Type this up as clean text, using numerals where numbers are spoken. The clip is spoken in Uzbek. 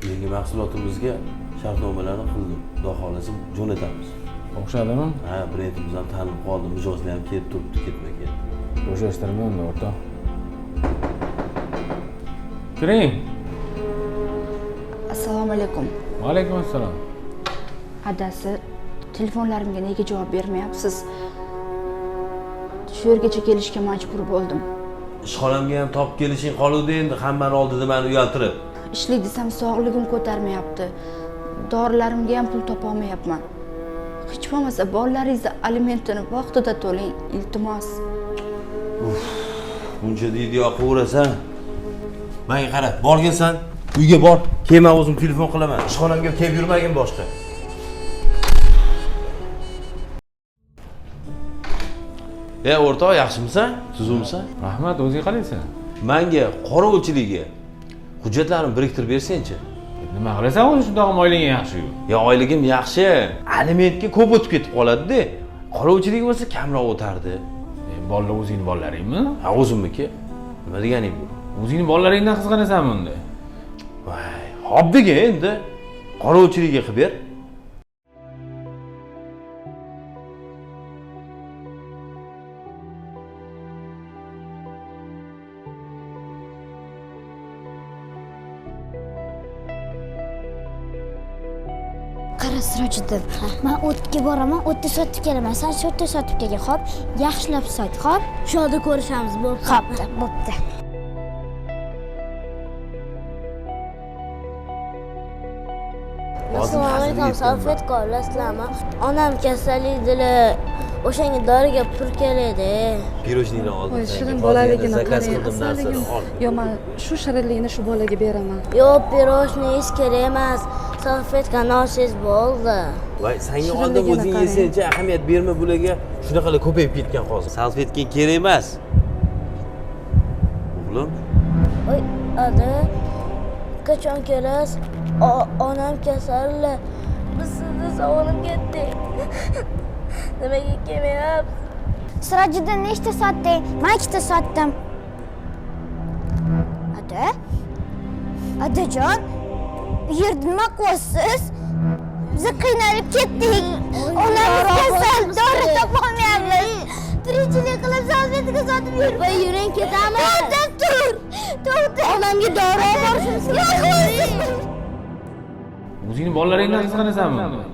Yangi mahsulotimizga shartnomalarni qildim. Xudo xolasa jo'natamiz. O'xshadimi? Ha, brendimiz ham tanilib qoldi, mijozlar ham kelib turibdi, ketma-ket. Bo'shashtirma unda o'rtoq. Kiring. Assalomu alaykum. Va alaykum assalom. Adasi, telefonlarimga nega javob bermayapsiz? Shu yergacha kelishga majbur bo'ldim. Ishxonamga ham topib kelishing qoluvdi endi, hammani oldida meni uyaltirib. Ishlik desam sog'ligim ko'tarmayapti. Dorilarimga ham pul topa olmayapman. Hech bo'lmasa bolalaringizni alimentini vaqtida to'lang, iltimos. Buncha deydi yoqaverasan. Menga qara, borginsan, uyga bor. Keyin men o'zim telefon qilaman. Ishxonamga kelib yurmagin boshqa. O'rtoq, yaxshimisan? Tuzumsan? Rahmat, o'zing qalaysan? Menga qorovulchilikka hujjatlarimni biriktirib bersang-chi. Nima qilasan o'zi shundoq oyliging yaxshi-ku? Ya oyligim yaxshi. Alimentga ko'p o'tib ketib qoladi-da. Qorovulchilik bo'lsa kamroq o'tardi. Bolalar o'zingning bolalaringmi? Ha, o'zimniki. Nima deganing bu? O'zingning bolalaringdan qizg'anasanmi unda? Voy, hobbiga endi qorovulchilikka qilib ber. Qara Sirojiddin, men o'tga boraman, o'tda sotib kelaman. Sen sotda sotib kelgin, xo'p? Yaxshilab sot, xo'p? Shoda ko'rishamiz, bo'pti. Xo'pti, bo'pti. Assalomu alaykum, Safet qolasizlarmi? Onam kasal edilar. O'shanga doriga pul keladi. Pirojnini oldim. Voy, shirin bolaligini zakaz qarang. qildim narsani ol. Yo, men shu shirinlikni shu bolaga beraman. Yo'q, pirojniy kerak emas. Safetga nosiz bo'ldi. Voy, senga Shirinligini oldim o'zing qarang. yesangchi, ahamiyat berma bularga. Shunaqalar ko'payib ketgan hozir. Salfetga kerak emas. O'g'lim, Voy, ada, qachon kelasiz? Onam kasal. Biz sizni sog'inib ketdik. Nimaga kelmayapsiz? Sirojiddin nechta sotding? Men ikkita sotdim. Ada? Adajon, bu yerda nima qilyapsiz? Biz qiynalib ketdik. Onamiz kasal, dori topolmayapmiz. Tirikchilik qilib Salfetga sotib yurib. Voy, yuring ketamiz. Tur. Onamga dori olib borishimiz kerak. Yo'q. O'zingning bolalaringdan qizg'anasanmi unda?